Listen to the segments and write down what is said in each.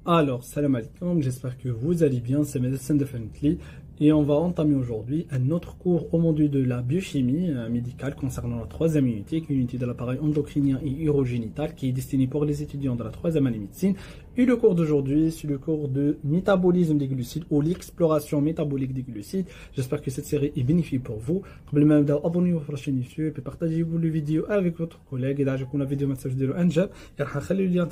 Alors, salam alaikum, j'espère que vous allez bien, c'est Medicine Definitely et on va entamer aujourd'hui un autre cours au module de la biochimie médicale concernant la troisième unité, qui est l'unité de l'appareil endocrinien et urogénital qui est destinée pour les étudiants de la troisième année médecine. Et le cours d'aujourd'hui, c'est le cours de métabolisme des glucides ou l'exploration métabolique des glucides. J'espère que cette série est bénéfique pour vous. Abonnez-vous à la chaîne YouTube et partagez-vous la vidéo avec votre collègue. Et là, je vous la vidéo message de l'Anjab. Et je vais vous mettre le lien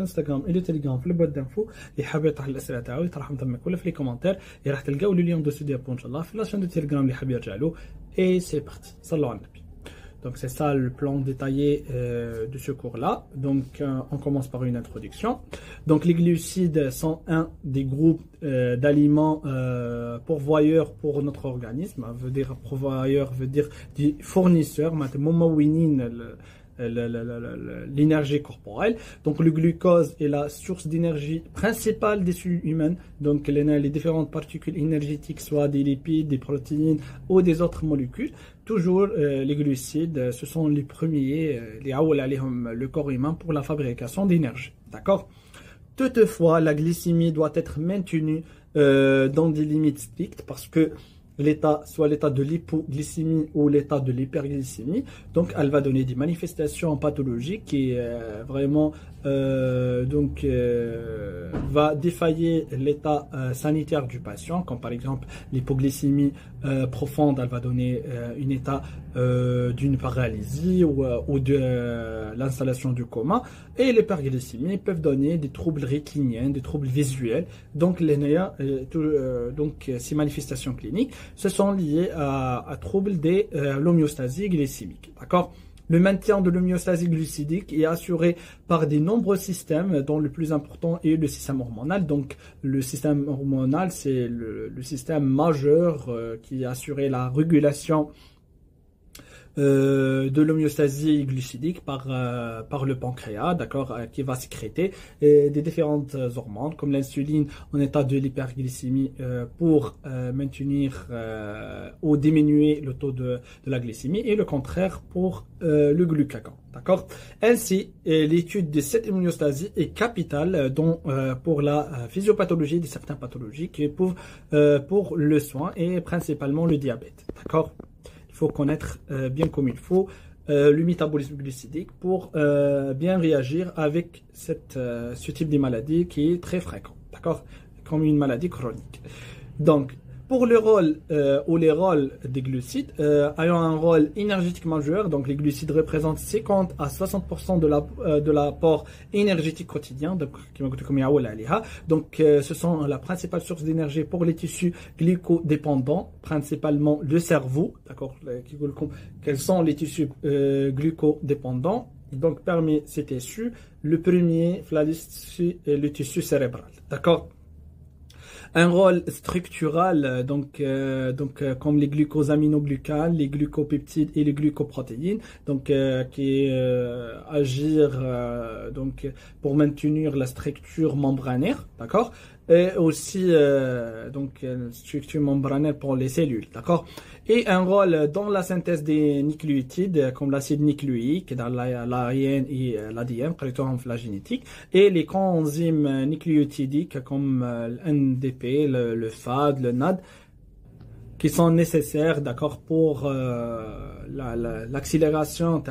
Instagram et le Telegram في البوت d'infos. اللي حاب يطرح الأسئلة تاعو يطرحهم تما كلها في les commentaires. Et راح تلقاو le lien de ce diapo إن شاء الله في la chaîne de Telegram اللي حاب يرجع له. Et c'est parti. صلوا على النبي. Donc c'est ça le plan détaillé de ce cours-là. Donc on commence par une introduction. Donc les glucides sont un des groupes d'aliments pourvoyeurs pour notre organisme. Veut dire pourvoyeur, veut dire des fournisseurs. L'énergie corporelle. Donc le glucose est la source d'énergie principale des cellules humaines. Donc les différentes particules énergétiques, soit des lipides, des protéines ou des autres molécules. Toujours les glucides, ce sont les premiers, le corps humain pour la fabrication d'énergie. D'accord? Toutefois, la glycémie doit être maintenue dans des limites strictes parce que l'état, soit l'état de l'hypoglycémie ou l'état de l'hyperglycémie, donc elle va donner des manifestations pathologiques et vraiment va défailler l'état sanitaire du patient, comme par exemple l'hypoglycémie profonde, elle va donner un état d'une paralysie ou de l'installation du coma, et l'hyperglycémie peuvent donner des troubles rétiniens, des troubles visuels. Donc ces manifestations cliniques se sont liées à troubles de l'homéostasie glycémique. D'accord? Le maintien de l'homéostasie glucidique est assuré par de nombreux systèmes, dont le plus important est le système hormonal. Donc, le système hormonal, c'est le système majeur qui a assuré la régulation de l'homéostasie glucidique par le pancréas, d'accord, qui va sécréter des différentes hormones comme l'insuline en état de l'hyperglycémie pour maintenir ou diminuer le taux de la glycémie, et le contraire pour le glucagon, d'accord. Ainsi, l'étude de cette homéostasie est capitale pour la physiopathologie de certaines pathologies qui pour le soin et principalement le diabète, d'accord. Il faut connaître bien comme il faut le métabolisme glucidique pour bien réagir avec ce type de maladie qui est très fréquent, d'accord, comme une maladie chronique. Donc, pour le rôle ou les rôles des glucides, ayant un rôle énergétique majeur, donc les glucides représentent 50 à 60% de l'apport énergétique quotidien. Donc, ce sont la principale source d'énergie pour les tissus glucodépendants, principalement le cerveau. D'accord? Quels sont les tissus glucodépendants? Donc, parmi ces tissus, le premier, le tissu cérébral. D'accord? Un rôle structural, comme les glucosaminoglucanes, les glucopeptides et les glucoprotéines, qui agir pour maintenir la structure membranaire, d'accord, et aussi structure membranaire pour les cellules, d'accord, et un rôle dans la synthèse des nucléotides comme l'acide nucléique dans l'ARN et l'ADN, la génétique, et les coenzymes nucléotidiques comme l'NDP, le FAD, le NAD, qui sont nécessaires, d'accord, pour l'accélération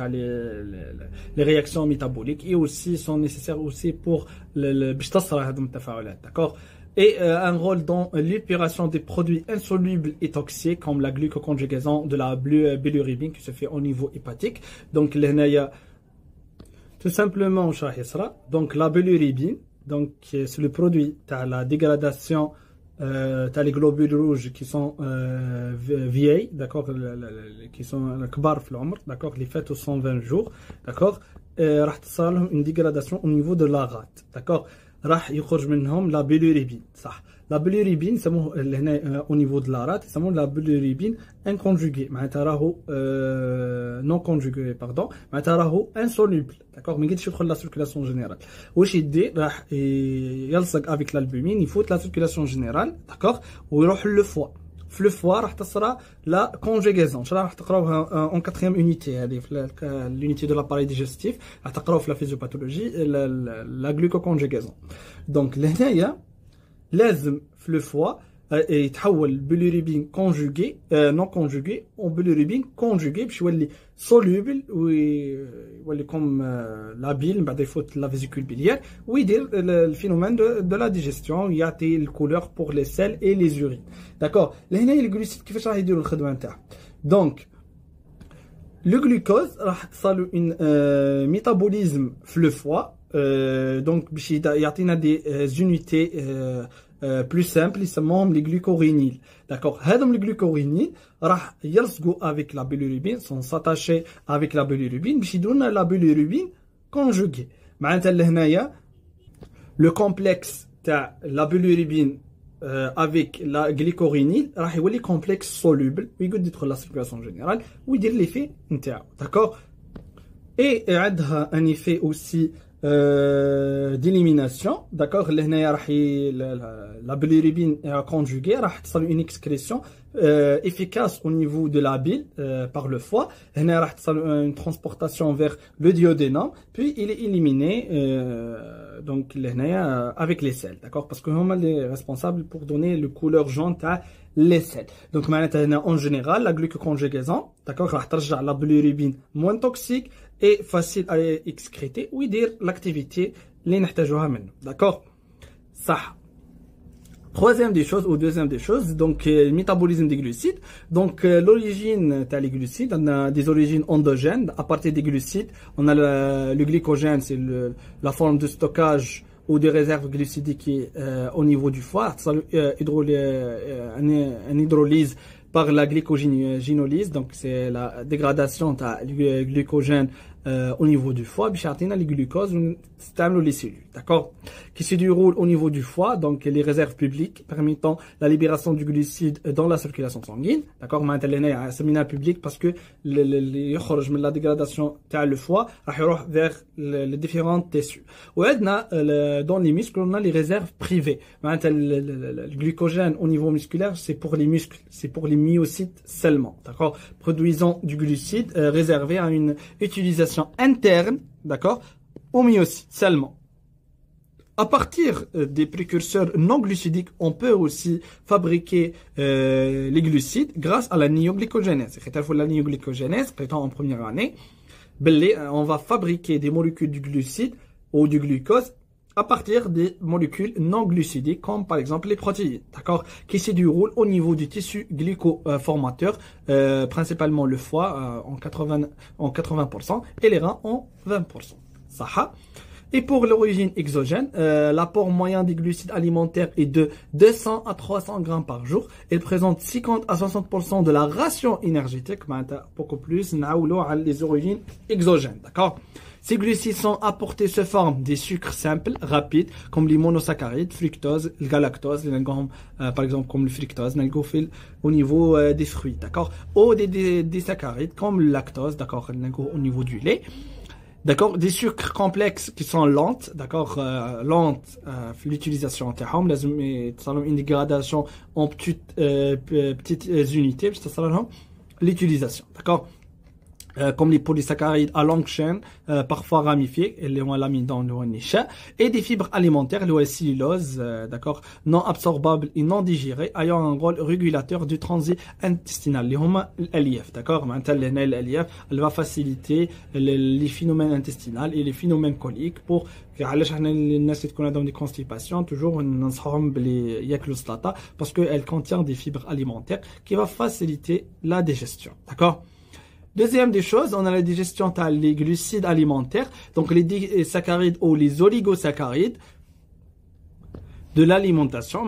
les réactions métaboliques, et aussi sont nécessaires aussi pour d'accord, et un rôle dans l'épuration des produits insolubles et toxiques comme la glucoconjugaison de la bilirubine qui se fait au niveau hépatique. Donc tout simplement donc la bilirubine, donc c'est le produit de la dégradation t'as les globules rouges qui sont vieilles, d'accord, qui sont d'accord, les fêtes aux 120 jours, d'accord, راح تصير لهم une dégradation au niveau de la rate, d'accord, راح يخرج منهم la bilirubine, صح. La bilirubine يسموه هنا au niveau de la rate يسموه la bilirubine inconjuguée, معناتها راهو non conjugué, pardon, معناتها راهو insoluble, d'accord, ما يقدرش يدخل la circulation générale. واش يدير راح يلصق avec l'albumine, يفوت la circulation générale, d'accord, ويروح le foie. في لو فوا راح تصرى لا كونجيغازون. راح تقراوها اون 4 unité هذه في l'unité de l'appareil digestif. راح تقراو في لا فيزيوباثولوجي لا glucoconjugaison. دونك لهنايا لازم في لو فوا يتحول البيليروبين كونجوغي نون كونجوغي اون بيليروبين كونجوغي باش يولي سولوبل ويولي كوم لا بيل من بعد يفوت لا فيزيكول بيليير ويدير الفينومين دو لا ديجيستيون يعطي الكولور بور لي سيل اي لي زورين. داكور لهنا الجلوسيد كيفاش راح يديروا الخدمه نتاعهم. دونك لو غلوكوز راح تصالو ان ميتابوليزم في لو فوا دونك باش يعطينا دي زونيتي plus simple يسموهم les glucurényles. D'accord, هذوم les glucurényles راح يلصقوا avec la bilirubine, sont s'attacher avec la bilirubine باش يدونا la bilirubine conjuguée. معناتها لهنايا le complexe تاع la bilirubine avec la glycorénile راح يولي complexe soluble ويقد يدخل la circulation générale ويدير l'effet نتاعو. D'accord, et عندها un effet aussi d'élimination. D'accord, لهنايا راح la bilirubine conjuguée راح تصل une excrétion efficace au niveau de la bile par le foie. هنا راح تصل une transportation vers le duodénum puis il est éliminé donc لهنايا avec les selles. D'accord, parce que هما les responsables pour donner le couleur jaune à les selles. Donc معناتها هنا en général la glucoconjugaison d'accord راح ترجع la bilirubine moins toxique et facile à excréter ويدير l'activité اللي نحتاجوها منه. D'accord, صح. Troisième des choses ou deuxième des choses, donc le métabolisme des glucides. Donc l'origine des glucides, on a des origines endogènes. À partir des glucides, on a le glycogène, c'est la forme de stockage ou de réserve glucidique au niveau du foie. Un hydrolyse par la glycogénolyse, donc c'est la dégradation du glycogène au niveau du foie, puis les glucoses, les cellules, d'accord, qui se déroule au niveau du foie, donc les réserves publiques permettant la libération du glucide dans la circulation sanguine, d'accord, maintenant c'est un public parce que la dégradation le foie vers les différents tissus. Ou dans les muscles, on a les réserves privées. Le glycogène au niveau musculaire, c'est pour les muscles, c'est pour les myocytes seulement, d'accord, produisant du glucide réservé à une utilisation interne, d'accord, aux myocytes seulement. À partir des précurseurs non glucidiques, on peut aussi fabriquer les glucides grâce à la néoglycogénèse. La néoglycogénèse, en première année, on va fabriquer des molécules du glucide ou du glucose à partir des molécules non glucidiques, comme par exemple les protéines, d'accord, qui se déroulent au niveau du tissu glycoformateur, principalement le foie en 80% et les reins en 20%. Ça. Et pour l'origine exogène, l'apport moyen des glucides alimentaires est de 200 à 300 grammes par jour. Il présente 50 à 60% de la ration énergétique, beaucoup plus, les origines exogènes, d'accord. Ces glucides sont apportés sous forme des sucres simples, rapides, comme les monosaccharides, fructose, le galactose, par exemple comme le fructose, au niveau des fruits, d'accord, ou des saccharides comme le lactose, d'accord, au niveau du lait. D'accord, des sucres complexes qui sont lentes, d'accord, lentes, l'utilisation une dégradation en petites unités, l'utilisation, d'accord. Comme les polysaccharides à longue chaîne, parfois ramifiés, et des fibres alimentaires, le cellulose, d'accord, non absorbables et non digérées, ayant un rôle régulateur du transit intestinal. L'ALIF, d'accord, elle va faciliter les phénomènes intestinaux et les phénomènes coliques pour علاش حنا الناس اللي تكون عندهم دي constipation toujours ننصحهم بلي ياكلوا السلطه parce que elle contient des fibres alimentaires qui va faciliter la digestion, d'accord. Deuxième des choses, on a la digestion des glucides alimentaires, donc les saccharides ou les oligosaccharides de l'alimentation.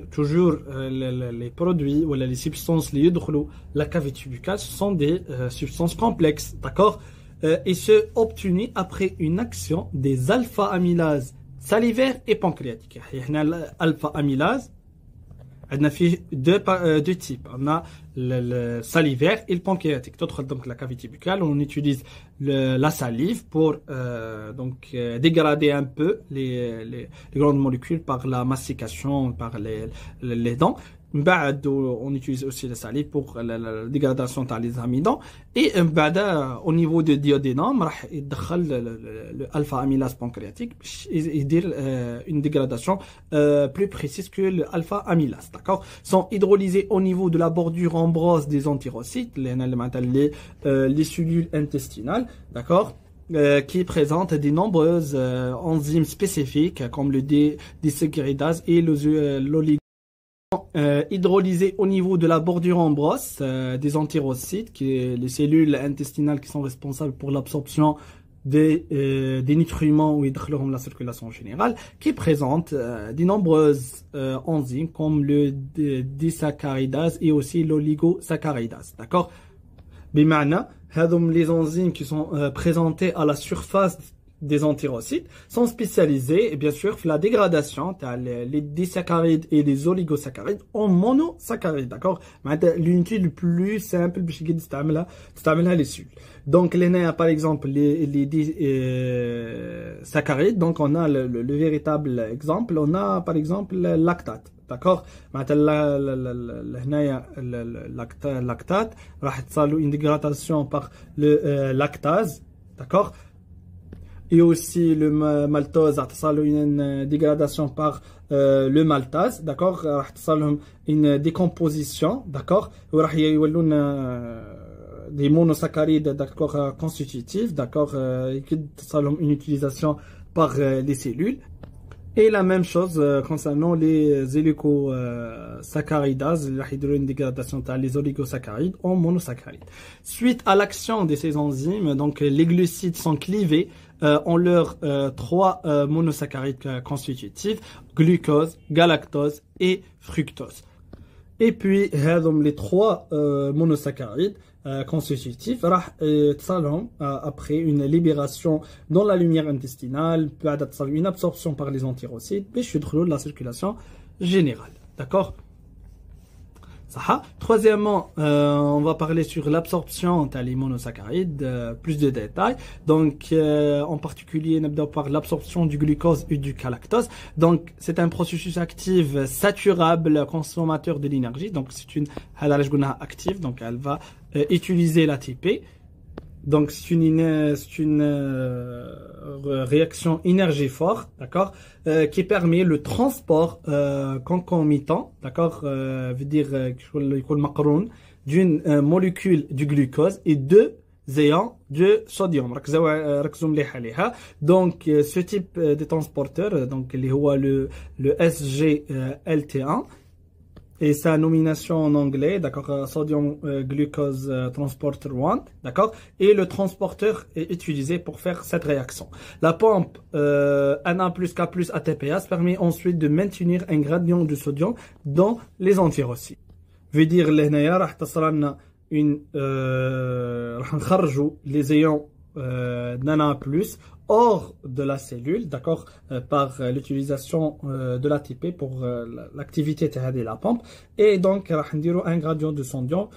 Toujours les produits ou les substances qui entrent la cavité buccale, ce sont des substances complexes, d'accord, et ce obtenues après une action des alpha-amylases salivaires et pancréatiques. Alpha-amylase, on a deux types. On a le salivaire et le pancréatique. Donc la cavité buccale, on utilise la salive pour dégrader un peu les grandes molécules par la mastication, par les dents. On utilise aussi la salive pour la dégradation des amidons. Et au niveau de duodénum, il le alpha-amylase pancréatique et dire une dégradation plus précise que le alpha-amylase. D'accord? Sont hydrolysés au niveau de la bordure ambrose des entérocytes, les cellules intestinales. D'accord? Qui présentent de nombreuses enzymes spécifiques comme le désaccharidase et l'oligo. Hydrolysés au niveau de la bordure ambrose des entérocytes, les cellules intestinales qui sont responsables pour l'absorption des nutriments ou dans la circulation générale, qui présentent de nombreuses enzymes comme le désaccharidase et aussi l'oligosaccharidase. D'accord? Bimana, les enzymes qui sont présentées à la surface des entérocytes sont spécialisés, et bien sûr, la dégradation, les disaccharides et les oligosaccharides en monosaccharides, d'accord? L'unité le plus simple, c'est les cellules. Donc, par exemple, les saccharides, donc on a le véritable exemple, on a par exemple le lactate. D'accord? Lactate, une dégradation par le lactase, d'accord? Et aussi le maltose, une dégradation par le maltase, d'accord? Une décomposition, d'accord? Des monosaccharides, d'accord, constitutifs, d'accord? Une utilisation par les cellules. Et la même chose concernant les oligosaccharidases, une dégradation les oligosaccharides en monosaccharides. Suite à l'action de ces enzymes, donc les glucides sont clivés en leurs trois monosaccharides constitutifs, glucose, galactose et fructose. Et puis, les trois monosaccharides constitutifs après une libération dans la lumière intestinale, une absorption par les entérocytes, puis de la circulation générale. D'accord? Troisièmement, on va parler sur l'absorption des monosaccharides, plus de détails. Donc, en particulier, on va par l'absorption du glucose et du galactose. Donc, c'est un processus actif saturable, consommateur de l'énergie. Donc, c'est une active. Donc, elle va utiliser l'ATP. Donc, c'est une réaction énergivore, d'accord, qui permet le transport concomitant, d'accord, veut dire d'une molécule du glucose et deux ions de sodium. Donc, ce type de transporteur, donc le SGLT1, et sa nomination en anglais, d'accord, sodium glucose transporter 1, d'accord, et le transporteur est utilisé pour faire cette réaction. La pompe Na plus K plus ATPase permet ensuite de maintenir un gradient de sodium dans les entérocytes. Veut dire les ions Nana plus hors de la cellule, d'accord, par l'utilisation de l'ATP pour l'activité de la pompe, et donc un gradient de sodium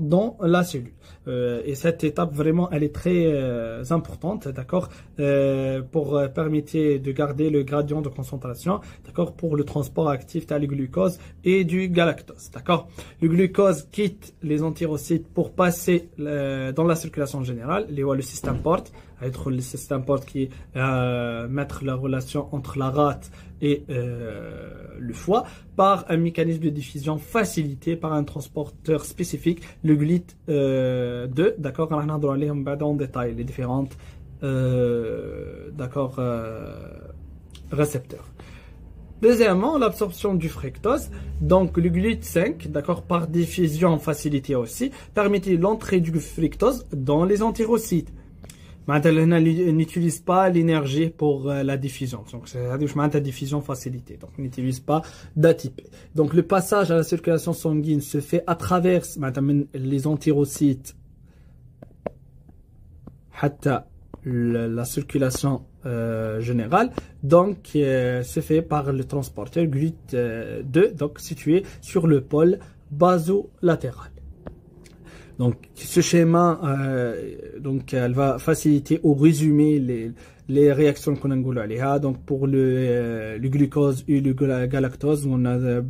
dans la cellule. Et cette étape vraiment elle est très importante, d'accord, pour permettre de garder le gradient de concentration, d'accord, pour le transport actif du glucose et du galactose, d'accord. Le glucose quitte les entérocytes pour passer dans la circulation générale, le système porte, être le système porte qui mettre la relation entre la rate et le foie par un mécanisme de diffusion facilité par un transporteur spécifique, le GLIT2, d'accord, on va aller en détail les différentes d'accord, récepteurs. Deuxièmement, l'absorption du fructose, donc le GLUT5, d'accord, par diffusion facilitée aussi, permettait l'entrée du fructose dans les entérocytes. Maintenant, on n'utilise pas l'énergie pour la diffusion. Donc, c'est-à-dire que diffusion facilitée. Donc, on n'utilise pas d'ATP. Donc, le passage à la circulation sanguine se fait à travers les entérocytes, la circulation générale. Donc, se fait par le transporteur GLUT2, donc situé sur le pôle basolatéral. Donc, ce schéma, donc, elle va faciliter ou résumer les réactions qu'on a نقولوا عليها. Donc pour le glucose et le galactose, on a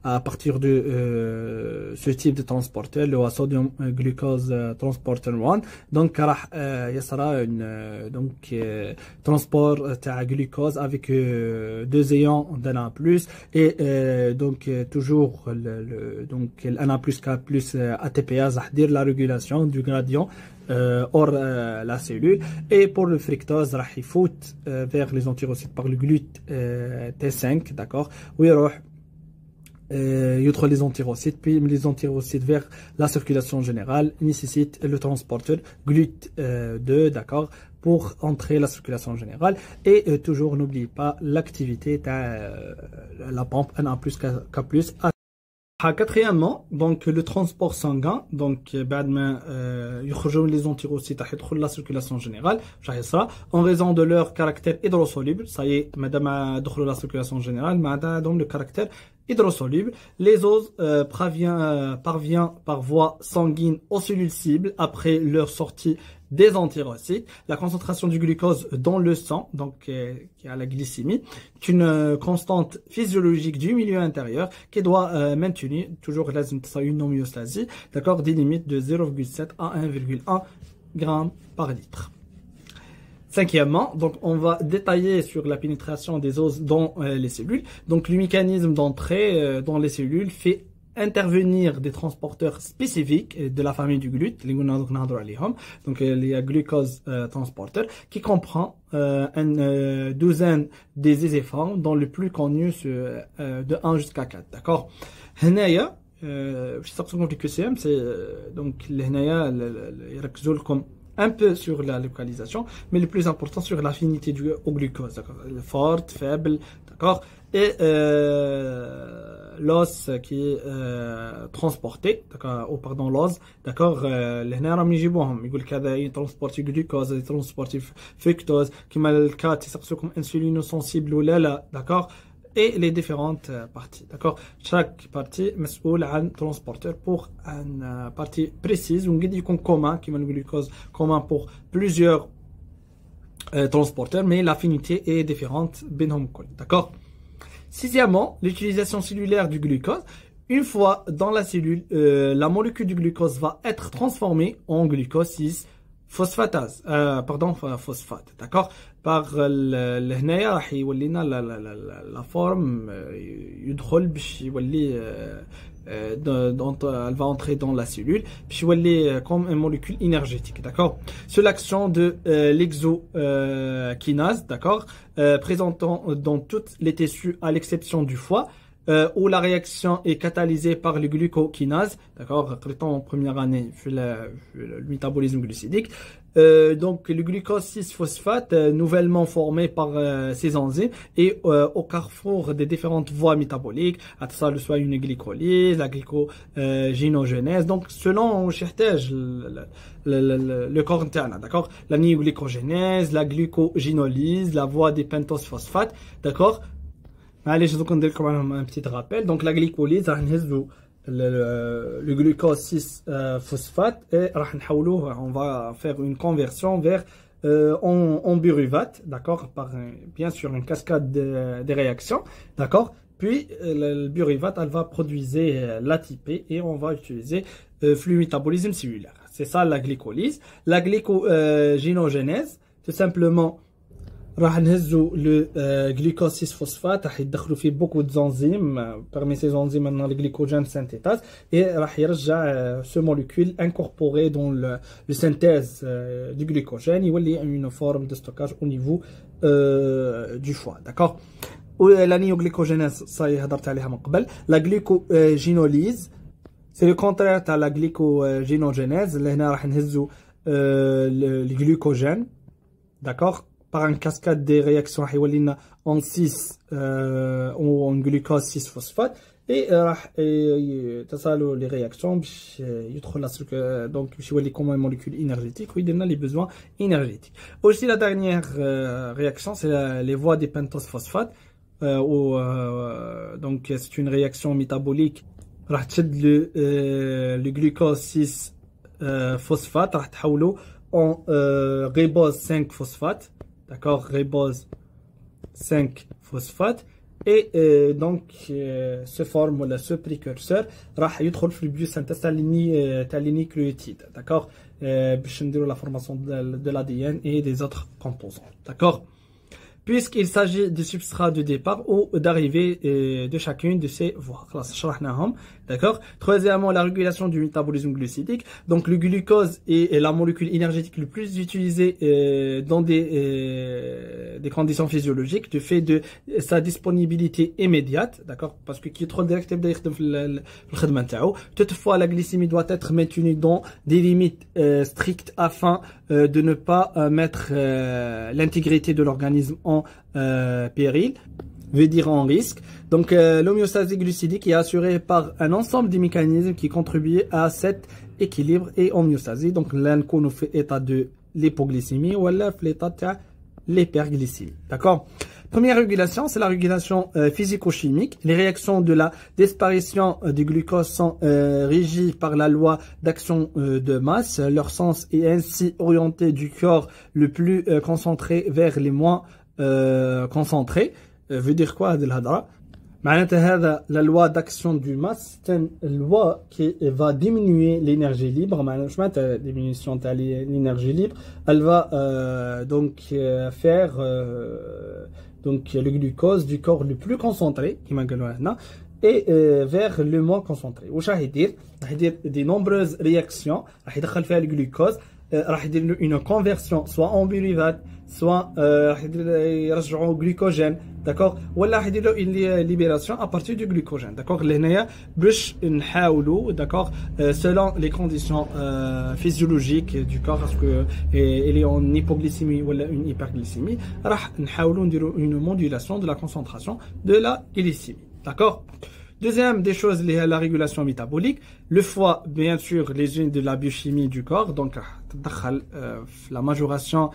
à partir de ce type de transporteur, le sodium glucose transporter 1. Donc راح يصرى donc transport تاع glucose avec deux ions d'Na+ et donc toujours donc l'Na+ K+ ATPase راح dire la régulation du gradient hors la cellule. Et pour le fructose راح يفوت vers les entérocytes par le GLUT T5, d'accord, où يدخل les entérocytes, puis les entérocytes vers la circulation générale nécessite le transporteur GLUT2, d'accord, pour entrer la circulation générale. Et toujours n'oubliez pas l'activité de la pompe Na+ K+. Quatrièmement, donc le transport sanguin, donc بعد ما يخرجوا les entérocytes يدخل la circulation générale en raison de leur caractère hydrosoluble. Ça y est, madame دخلوا la circulation générale, madame donc le caractère hydrosoluble, les os parvient par voie sanguine aux cellules cibles après leur sortie des entérocytes. La concentration du glucose dans le sang, donc qui a la glycémie, est une constante physiologique du milieu intérieur qui doit maintenir toujours une homéostasie, d'accord, des limites de 0,7 à 1,1 g par litre. Cinquièmement, donc on va détailler sur la pénétration des os dans les cellules. Donc le mécanisme d'entrée dans les cellules fait intervenir des transporteurs spécifiques de la famille du GLUT, donc il y a glucose transporteur, qui comprend une douzaine des isoformes, dont le plus connu de 1 jusqu'à 4, d'accord. هنايا باش نسقسوكم في QCM, c'est donc هنايا يركزوا لكم un peu sur la localisation, mais le plus important sur l'affinité au glucose, d'accord, forte, faible, d'accord, et l'os qui est transporté, d'accord, ou pardon, l'os, d'accord, لهنا راهم يجيبوهم يقول لك هذا يترونسبورتي glucose, يترونسبورتي fructose, كيما الكات يسقسوكم insulino-sensible ولا لا, d'accord, et les différentes parties, d'accord. Chaque partie مسؤول عن transporteur pour une partie précise ou نقدر يكون commun كيما le glucose commun pour plusieurs transporteurs, mais l'affinité est différente بينهم كل, d'accord. Sixièmement, l'utilisation cellulaire du glucose. Une fois dans la cellule, la molécule du glucose va être transformée en glucose 6 phosphatase, pardon, phosphate, d'accord, par هنايا راح يولي لنا la forme يدخل باش يولي elle va entrer dans la cellule باش يولي comme une molécule énergétique, d'accord. Sous l'action de l'exokinase, d'accord, présentant dans tous les tissus à l'exception du foie, où la réaction est catalysée par le glucokinase, d'accord, en première année, le métabolisme glucidique. Donc le glucose 6-phosphate nouvellement formé par ces enzymes et au carrefour des différentes voies métaboliques, à ça soit une glycolyse, la glycogénogenèse. Donc selon le corps interne, d'accord, la néoglycogénèse, la glycogénolyse, la voie des pentose-phosphates, d'accord. Allez, je vais vous donner un petit rappel. Donc la glycolyse, le glucose 6 phosphate et on va faire une conversion vers en pyruvate, d'accord, par bien sûr une cascade de réactions, d'accord. Puis le pyruvate, elle va produire l'ATP et on va utiliser flux métabolisme cellulaire. C'est ça la glycolyse. La glycogénogenèse, tout simplement راح نهزوا le glucose 6 phosphate, راح يدخلوا فيه beaucoup d'enzymes, parmi ces enzymes maintenant le glycogène synthèse, et راح يرجع ce molécule incorporée dans le synthèse du glycogène يولي une forme de stockage au niveau du foie, d'accord. La néoglycogénèse, ça y هضرت عليها من قبل. La glycogénolyse, c'est le contraire de la glycogénogenèse. هنا راح نهزوا le glucogène, d'accord, par une cascade des réactions en 6 ou en glucose 6 phosphate, et les réactions donc comme une molécule énergétique, oui, donne les besoins énergétiques. Aussi la dernière réaction, c'est les voies des pentose phosphates, donc c'est une réaction métabolique. راح تشد le glucose 6 phosphate راح تحوله en ribose 5 phosphate, d'accord, ribose 5 phosphate. Et donc ce forme ولا ce précurseur راح يدخل في البيوسينثèse تاع les nucléotides, d'accord, باش نديرو la formation de l'ADN et des autres composants, d'accord, puisqu'il s'agit du substrat de départ ou d'arrivée de chacune de ces voies. D'accord. Troisièmement, la régulation du métabolisme glucidique. Donc, le glucose est la molécule énergétique le plus utilisée dans des conditions physiologiques, du fait de sa disponibilité immédiate. D'accord. Parce que qui est trop direct, toutefois, la glycémie doit être maintenue dans des limites strictes afin de ne pas mettre l'intégrité de l'organisme en péril, veut dire en risque. Donc l'homéostasie glucidique est assurée par un ensemble de mécanismes qui contribuent à cet équilibre et homéostasie. Donc là nous fait état de l'hypoglycémie ou l'état de l'hyperglycémie. D'accord. Première régulation, c'est la régulation physico-chimique. Les réactions de la disparition du glucose sont régies par la loi d'action de masse. Leur sens est ainsi orienté du corps le plus concentré vers les moins concentrés. Veut dire quoi de l'hadra? معناتها هذا la loi d'action du masse, c'est une loi qui va diminuer l'énergie libre. معناتها diminution de l'énergie libre, elle va donc faire donc le glucose du corps le plus concentré كما قالوا هنا et vers le moins concentré. واش راح يدير des nombreuses réactions راح يدخل فيها الجلوكوز, راح يدير une conversion soit en pyruvate soit راح يرجعوا glycogène, d'accord, ولا راح يدير une libération à partir du glycogène, d'accord. لهنايا باش نحاولوا, d'accord, selon les conditions physiologiques du corps, parce que il est en hypoglycémie ou une hyperglycémie, راح نحاولوا نديروا une modulation de la concentration de la glycémie, d'accord. Deuxième des choses, la régulation métabolique. Le foie, bien sûr, les unes de la biochimie du corps, donc la majoration,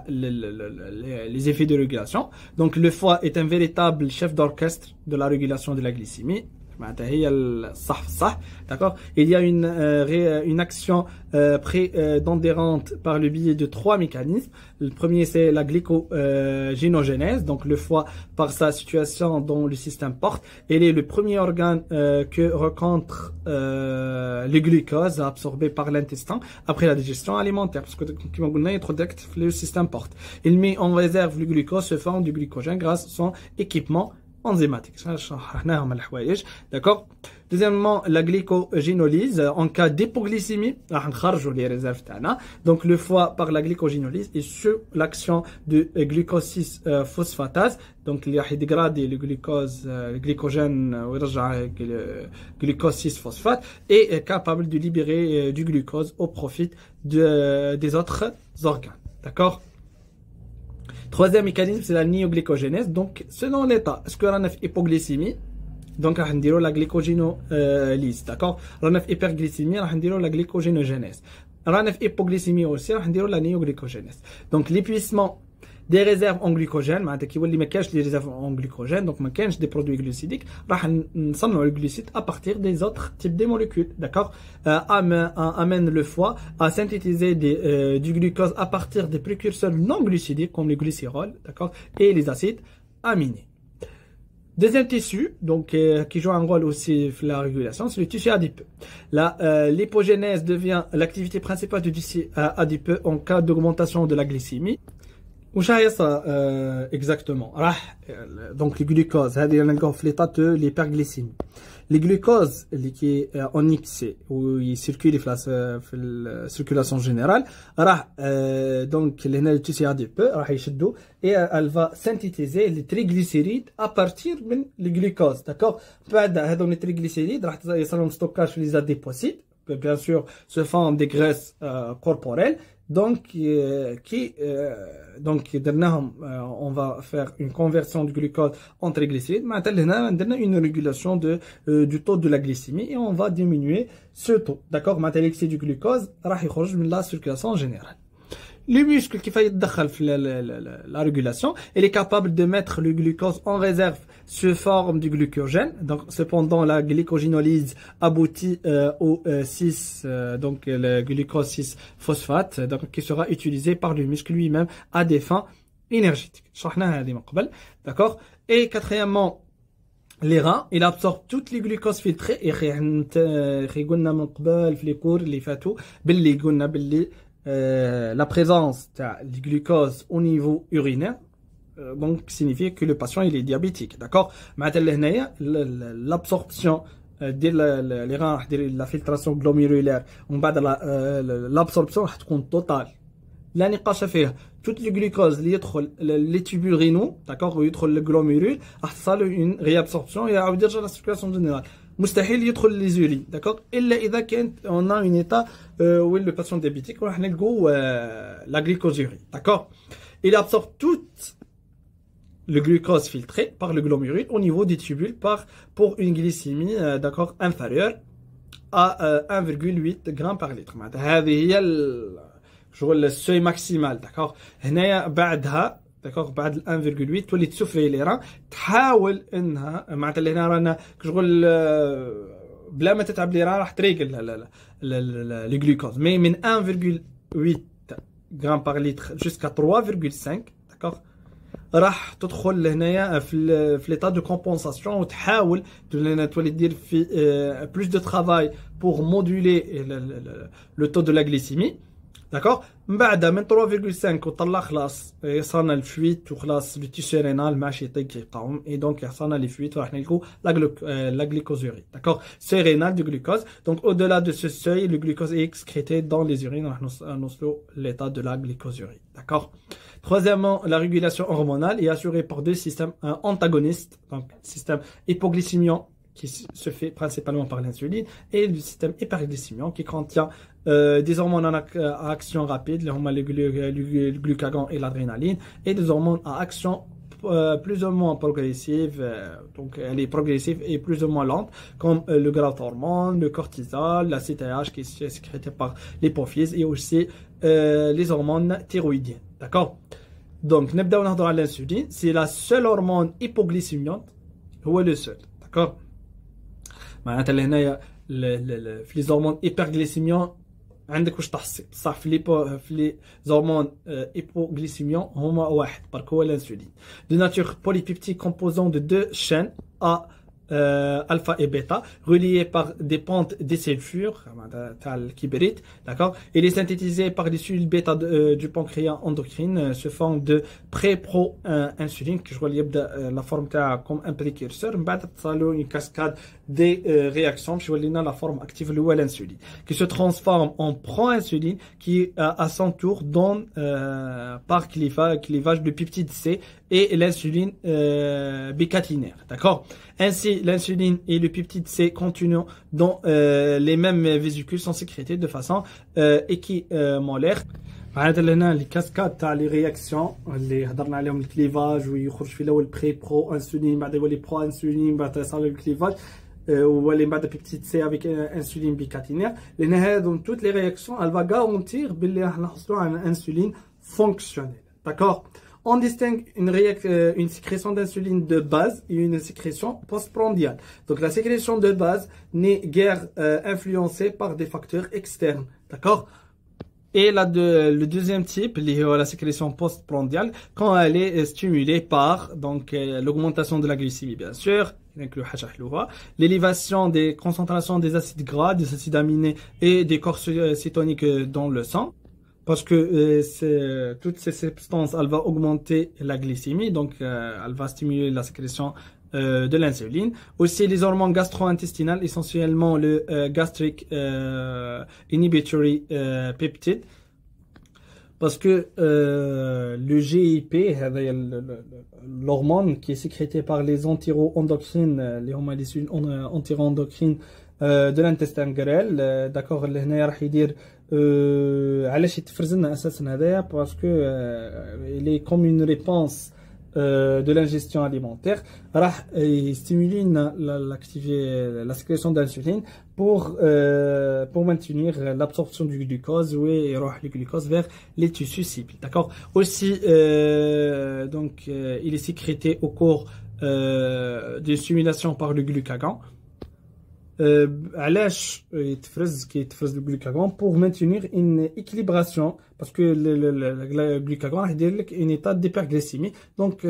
les effets de régulation. Donc le foie est un véritable chef d'orchestre de la régulation de la glycémie. D'accord. Il y a une action prépondérante par le biais de 3 mécanismes. Le premier, c'est la glycogénogénèse. Donc le foie, par sa situation dans le système porte, il est le premier organe que rencontre le glucose absorbé par l'intestin après la digestion alimentaire, parce que comme on a trop direct le système porte. Il met en réserve le glucose sous forme du glycogène grâce à son équipement enzymatique. D'accord. Deuxièmement, la glycogénolyse. En cas d'hypoglycémie, donc le foie par la glycogénolyse est sous l'action de glucose 6 phosphatase. Donc il y a dégradé le glucose, le glycogène, le glucose 6 phosphate, et est capable de libérer du glucose au profit des autres organes. D'accord. Troisième mécanisme, c'est la néoglycogénèse. Donc, selon l'état, est-ce que on a hypoglycémie? Donc, on va la glycogénolyse, d'accord? On a hyperglycémie, on va la glycogénogénèse. On a hypoglycémie aussi, on va la néoglycogénèse. Donc, l'épuisement des réserves en glycogène, معناتها كي يولي ما كانش les réserves en glycogène, donc ما كانش des produits glucidiques, راح نصنعوا le glucide à partir des autres types de molécules, d'accord, amène le foie à synthétiser du glucose à partir des précurseurs non glucidiques comme les glycérols, d'accord, et les acides aminés. Deuxième tissu, donc qui joue un rôle aussi dans la régulation, c'est le tissu adipeux. L'hypogénèse devient l'activité principale du tissu adipeux en cas d'augmentation de la glycémie. وش هيصير exactement راح donc le glucose هذه نلقاوه في l'état de l'hyperglycémie. Le glucose اللي كي en excès ou il circule في la circulation générale راح donc هنا le tissu adipeux راح يشدو et elle va synthétiser les triglycérides à partir من le glucose, d'accord. بعد هذول les triglycérides راح يصيروا ستوكاج في les adipocites, bien sûr se font des graisses corporelles. Donc, on va faire une conversion du glucose en triglycérides. Maintenant, on a une régulation du taux de la glycémie et on va diminuer ce taux. D'accord? Maintenant, l'excès du glucose راح يخرج من la circulation générale. Le muscle qui fait la régulation, il est capable de mettre le glucose en réserve sous forme du glycogène. Donc, cependant, la glycogénolyse aboutit au 6, donc le glucose 6 phosphate, donc qui sera utilisé par le muscle lui-même à des fins énergétique. D'accord. Et quatrièmement, les reins, il absorbe toutes les glucoses filtrées et la présence de glucose au niveau urinaire donc signifie que le patient il est diabétique. D'accord. L'absorption les reins la filtration glomérulaire ومن بعد l'absorption تكون totale لا نقاش فيها. tout le glucose اللي يدخل les tubules rénaux d'accord ويدخل الجلوميرول راح تصل له une réabsorption يعاود يرجع للسيركولاسيون جينيرال. مستحيل يدخل لي زورين d'accord الا اذا كانت on a une état où le patient diabétique راح نلقوا la glycosurie d'accord. il absorbe toute le glucose filtré par le glomérule au niveau des tubules pour une glycémie d'accord inférieure à 1,8 grammes par litre. هذه هي شغل السوي ماكسيمال داكوغ. هنايا بعدها داكوغ بعد 1,8 تولي تسفري لي راه تحاول انها معناتها اللي هنا رانا شغل بلا ما تتعب لي راه راح تريقل لي جلوكوز مي من 1,8 غرام بار لتر جوسكا 3,5 داكوغ راح تدخل لهنايا في ليطا دو كومبونساسيون وتحاول تولي دير في بلوس دو ترافاي بور مودولي لو تو دو لا غليسيمي داكوغ. من بعد من 3,5 وطلع خلاص يصلنا الفويت وخلاص لو تيشو رينال ماشي يطيق يقاوم اي دونك يحصلنا لي فويت وراح نلقوا لا glycosurie داكوغ سوي رينال دو glucose. donc au delà de ce seuil le glucose est excrété dans les urines راح نوصلوا l'état de la glycosurie d'accord. Troisièmement, la régulation hormonale est assurée par deux systèmes antagonistes, donc système hypoglycémiant qui se fait principalement par l'insuline et le système hyperglycémiant qui contient des hormones à action rapide, le glucagon et l'adrénaline, et des hormones à action plus ou moins progressive, donc elle est progressive et plus ou moins lente, comme le growth hormone, le cortisol, la CTH qui est sécrétée par l'hypophyse et aussi les hormones thyroïdiennes. D'accord. Donc, نبدأ نهضر على l'insuline, c'est la seule hormone hypoglycémiante, هو le seul. D'accord. معناتها لهنايا في les hormones hyperglycémiants عندك واش تحصي بصح في لي هرمون hypoglycémiants هما واحد برك هو l'insuline. De nature polypeptide composant de deux chaînes A alpha et bêta reliés par des pentes des sulfures d'accord. Il est synthétisé par des cellules bêta du pancréas endocrine sous forme de pré-pro-insuline que je relie la forme comme un précurseur. بعد تصالو une cascade des réactions je relie la forme active de l'insuline qui se transforme en pro-insuline qui à son tour donne par clivage de peptide C et l'insuline bicatinaire d'accord. Ainsi, l'insuline et le peptide C contenant dans les mêmes vésicules sont sécrétés de façon équimolaire. معناتها لهنا لي كاسكاد تاع لي رياكسيون اللي هضرنا عليهم الكليفاج ويخرج في الاول بري برو انسولين بعد يولي برو انسولين بعد يصل الكليفاج وولي بعد بيبتيد سي افيك انسولين بيكاتينير لان هذو توت لي رياكسيون elle va garantir باللي راح نحصلوا على انسولين فونكسيونيل داكور. On distingue une sécrétion d'insuline de base et une sécrétion postprandiale. Donc la sécrétion de base n'est guère influencée par des facteurs externes, d'accord. Et le deuxième type, la sécrétion postprandiale, quand elle est stimulée par donc l'augmentation de la glycémie, bien sûr, l'élévation des concentrations des acides gras, des acides aminés et des corps cétoniques dans le sang. Parce que toutes ces substances, elle va augmenter la glycémie, donc elle va stimuler la sécrétion de l'insuline. Aussi les hormones gastro-intestinales, essentiellement le gastric inhibitory peptide. Parce que le GIP, l'hormone qui est sécrétée par les entéro-endocrines, les hormones entéro-endocrines de l'intestin grêle, d'accord, اللي هنا راح يدير علاش يتفرز لنا اساسا هذايا باسكو il est comme une réponse de l'ingestion alimentaire راح يستيمولي la sécrétion d'insuline pour maintenir l'absorption du glucose ويروح le glucose vers les tissus cibles d'accord. Aussi donc il est sécrété au cours de stimulation par le glucagon علاش كيتفرز الجلوكاغون pour maintenir une équilibration parce que le glucagon راح يدير لك une état d'hyperglycémie donc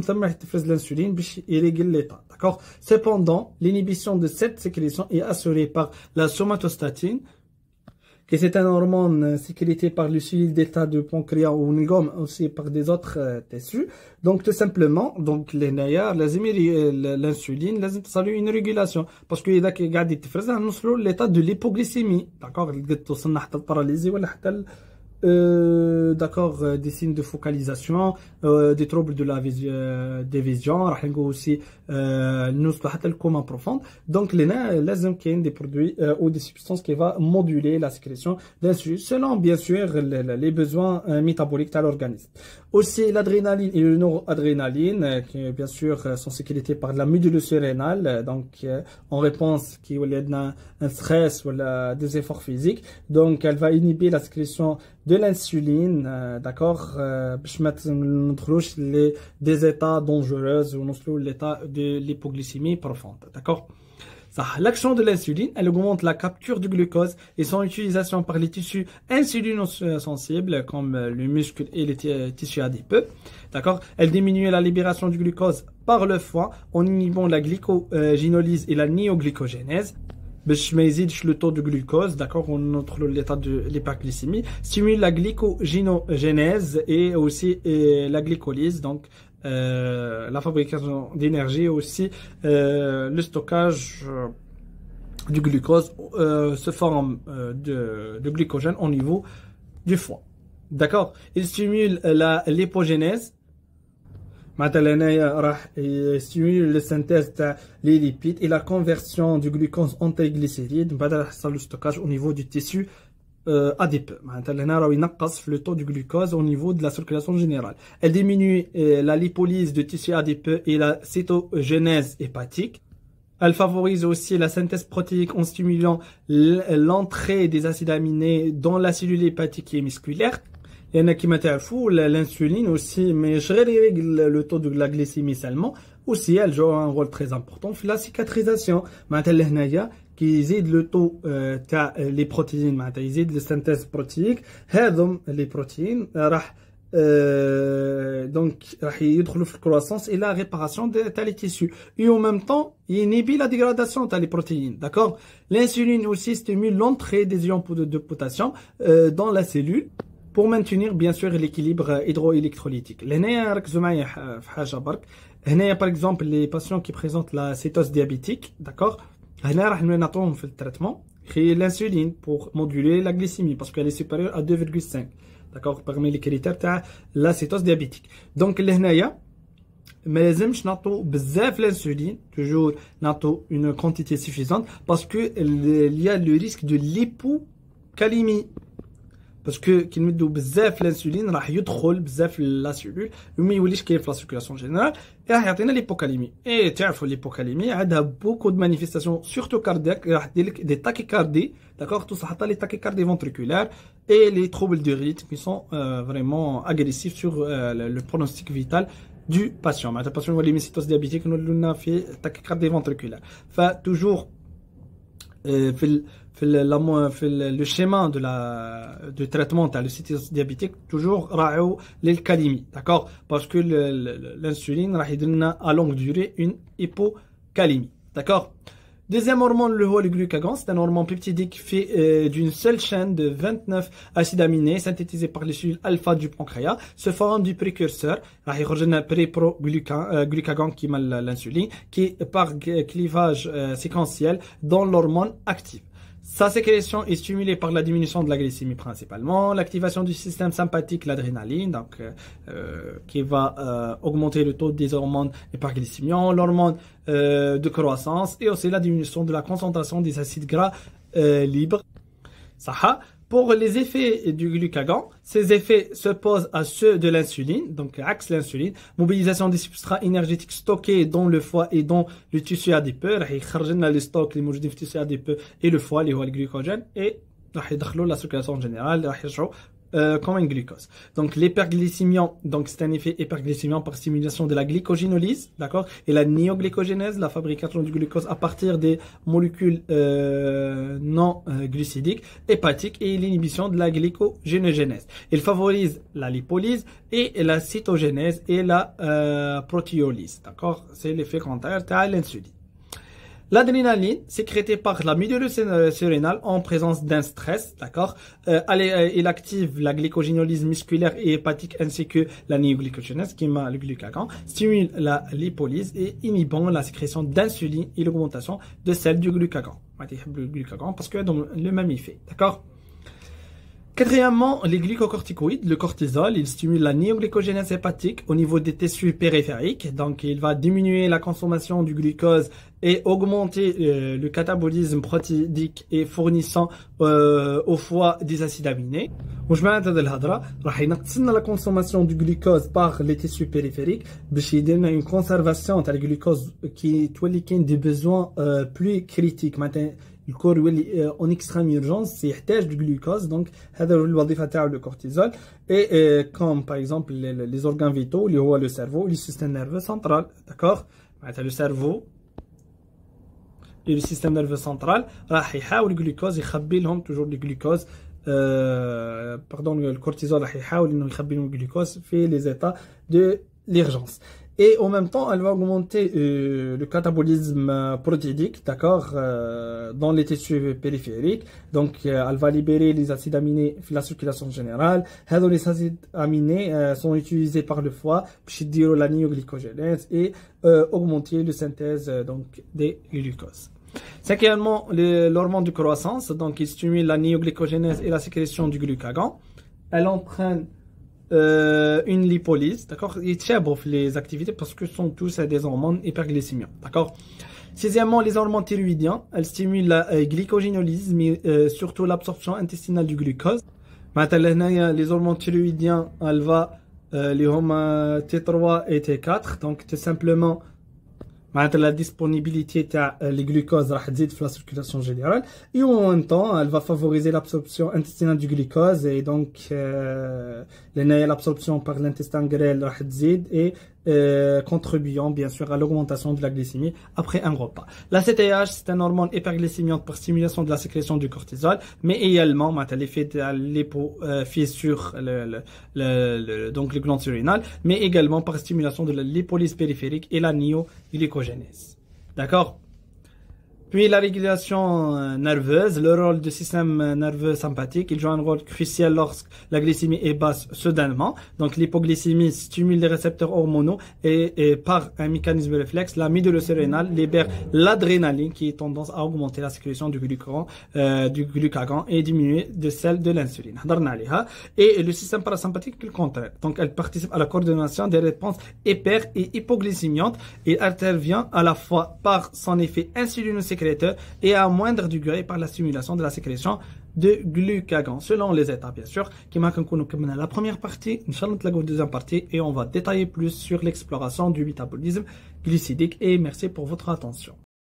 ثم راح تفرز l'insuline باش يريغل l'état d'accord. Cependant l'inhibition de cette sécrétion est assurée par la somatostatine que c'est un hormone sécrété par le cellule d'état de pancréas ou gomme aussi par des autres tissus. Donc tout simplement, donc l'insuline لازم تصل une régulation parce que إذا قاعد يتفرز نوصلوا l'état de l'hypoglycémie, d'accord. قد توصلنا حتى الباراليزي ولا حتى d'accord, des signes de focalisation, des troubles de la des visions, راح نقول aussi نوصلوا حتى le coma profond. Donc لازم كاين des produits ou des substances qui va moduler la sécrétion d'insuline selon bien sûr les besoins métaboliques de l'organisme. Aussi l'adrénaline et le noradrénaline qui bien sûr sont sécrétés par la médule surrénale donc en réponse qui ou un stress ou des efforts physiques. Donc elle va inhiber la sécrétion de l'insuline, d'accord, باش ما ندخلوش des états dangereux ou نوصلوا l'état de l'hypoglycémie profonde, d'accord. L'action de l'insuline, elle augmente la capture du glucose et son utilisation par les tissus insulinosensibles comme le muscle et les tissus adipeux. D'accord. Elle diminue la libération du glucose par le foie en inhibant la glycogénolyse et la néoglycogénèse. باش ما يزيدش le taux de glucose, d'accord, on entre l'état de l'hyperglycémie, stimule la glycogénèse et aussi la glycolyse, donc la fabrication d'énergie et aussi le stockage du glucose se forme de glycogène au niveau du foie, d'accord. Il stimule l'hypogénèse. معناتها راح يستيمول السنتيز تاع لي ليبيد et la conversion du glucose en triglycérides. من بعد راح يحصل له ستوكاج au niveau du tissu adipeux. معناتها هنا راه ينقص في le taux du glucose au niveau de la circulation générale. Elle diminue la lipolyse de tissu adipeux et la cytogenèse hépatique. Elle favorise aussi la synthèse protéique en stimulant l'entrée des acides aminés dans la cellule hépatique et musculaire. لأن كما تعرفوا l'insuline aussi مش غير يريغل le taux de la glycémie seulement, aussi elle joue un rôle très important في la cicatrisation. معناتها لهنايا كيزيد le taux تاع les protéines, معناتها يزيد السنتيز بروتييك. هذم les protéines راح donc راح يدخلوا في الكرواسونس et la réparation تاع les tissus et en même temps inhibe la dégradation تاع les protéines, d'accord. L'insuline aussi stimule l'entrée des ions de potassium dans la cellule pour maintenir bien sûr l'équilibre hydroélectrolytique. هنايا ركزوا معايا في حاجه برك. هنايا par exemple les patients qui présentent la cétose diabétique, d'accord, هنا راح نعطوهم في التريتمون l'insuline pour moduler la glycémie parce qu'elle est supérieure à 2,5, d'accord, parmi les critères تاع la cétose diabétique. donc لهنايا ما لازمش نعطو بزاف l'insuline, toujours نعطو une quantité suffisante parce que il y a le risque de l'hypocalémie. parce que كي نمدو بزاف الانسولين راح يدخل بزاف لا سيلول وما يوليش كاين في لا سيركولاسيون جينيرال راح يعطينا ليبوكاليمي. اي تعرفوا ليبوكاليمي عندها بوكو دو مانيفيستاسيون سورتو كاردياك, راح دير لك دي تاكيكاردي, داكوغ, توصل حتى لي تاكيكاردي فونتريكولار اي لي تروبل دو ريتم كي سون فريمون اغريسيف سور لو برونوستيك فيتال du patient. معناتها الباسيون يولي ميسيتوس ديابيتيك نولوا لنا في تاكيكاردي فونتريكولار. فتوجور في le schéma de traitement de la cétose diabétique toujours راعوا للكاليمي, d'accord, parce que l'insuline راح يدير لنا à longue durée une hypocalémie, d'accord. Deuxième hormone, le glucagon, c'est un hormone peptidique fait d'une seule chaîne de 29 acides aminés synthétisés par les cellules alpha du pancréas. Se forme du précurseur, راح يخرج لنا pré-pro-glucagon qui est l'insuline, qui par clivage séquentiel dans l'hormone active. Sa sécrétion est stimulée par la diminution de la glycémie principalement, l'activation du système sympathique, l'adrénaline, donc qui va augmenter le taux des hormones hyperglycémiants, l'hormone de croissance et aussi la diminution de la concentration des acides gras libres. Ça. Pour les effets du glucagon, ces effets s'opposent à ceux de l'insuline, donc axe l'insuline, mobilisation des substrats énergétiques stockés dans le foie et dans le tissu adipeux, راح يخرج لنا les stocks اللي موجودين في التيسيو adipeux et le foie اللي هو الجلوكوجين et راح يدخلوا la circulation générale, راح يرجعوا comme un glucose. Donc l'hyperglycémiant, donc c'est un effet hyperglycémiant par stimulation de la glycogénolyse, d'accord, et la néoglycogénèse, la fabrication du glucose à partir des molécules non glucidiques hépatiques et l'inhibition de la glycogénogénèse. Il favorise la lipolyse et la cytogénèse et la protéolyse, d'accord. C'est l'effet contraire à l'insuline. L'adrénaline, sécrétée par la médule surrénale en présence d'un stress, d'accord, il active la glycogénolyse musculaire et hépatique ainsi que la néoglycogénèse, qui est le glucagon, stimule la lipolyse et inhibant la sécrétion d'insuline et l'augmentation de celle du glucagon. Parce que dans le même effet, d'accord. Quatrièmement, les glucocorticoïdes, le cortisol, il stimule la néoglycogénèse hépatique au niveau des tissus périphériques. Donc, il va diminuer la consommation du glucose et augmenter le catabolisme protéique et fournissant au foie des acides aminés. وجماعة هذا الهضرة راح ينقص لنا la consommation du glucose par les tissus périphériques باش يدير لنا une conservation تاع الجلوكوز qui تولي كاين des besoins plus critiques. مثلا الكور يولي اون اكستريم اورجونس يحتاج دو جلوكوز. دونك هذا هو الوظيفه تاعو لو كورتيزول. اي كوم باغ اكزومبل لي زورغان فيتو اللي هو لو سيرفو لي سيستيم نيرفو سنترال، داكوغ. معناتها لو سيرفو لو سيستيم نيرفو سنترال راح يحاول الجلوكوز يخبي لهم توجور لي جلوكوز باردون الكورتيزول راح يحاول انه يخبي لهم الجلوكوز في لي زيتا دو ليرجونس. Et en même temps, elle va augmenter le catabolisme protéique, d'accord, dans les tissus périphériques. Donc, elle va libérer les acides aminés dans la circulation générale. Les acides aminés sont utilisés par le foie pour dire la néoglycogénèse et augmenter la synthèse donc des glucoses. Cinquièmement, l'hormone de croissance, donc il stimule la néoglycogénèse et la sécrétion du glucagon. Elle entraîne une lipolyse, d'accord. Ils cherchent les activités parce que ce sont tous des hormones hyperglycémiants, d'accord. Sixièmement, les hormones thyroïdiennes, elles stimulent la glycogénolyse, mais surtout l'absorption intestinale du glucose. Maintenant, les hormones thyroïdiennes, elles vont les hormones T3 et T4, donc tout simplement la disponibilité des glucoses راح تزيد في la circulation générale et en même temps elle va favoriser l'absorption intestinale du glucose et donc l'absorption par l'intestin grêle راح تزيد et contribuant bien sûr à l'augmentation de la glycémie après un repas. La CTH, c'est un hormone hyperglycémiante par stimulation de la sécrétion du cortisol, mais également l'effet de l'hypophyse sur donc le gland surrénal, mais également par stimulation de la lipolyse périphérique et la néoglycogénèse. D'accord? Puis la régulation nerveuse, le rôle du système nerveux sympathique, il joue un rôle crucial lorsque la glycémie est basse soudainement. Donc l'hypoglycémie stimule les récepteurs hormonaux et par un mécanisme réflexe, la médule surrénale libère l'adrénaline qui a tendance à augmenter la sécrétion du glucagon et diminuer de celle de l'insuline. Et le système parasympathique, le contraire. Donc elle participe à la coordination des réponses hyper et hypoglycémiantes et intervient à la fois par son effet insulinosécréteur et à moindre degré par la stimulation de la sécrétion de glucagon, selon les états bien sûr. Qui m'a conclu la première partie, Inch'Allah la deuxième partie et on va détailler plus sur l'exploration du métabolisme glycidique et merci pour votre attention.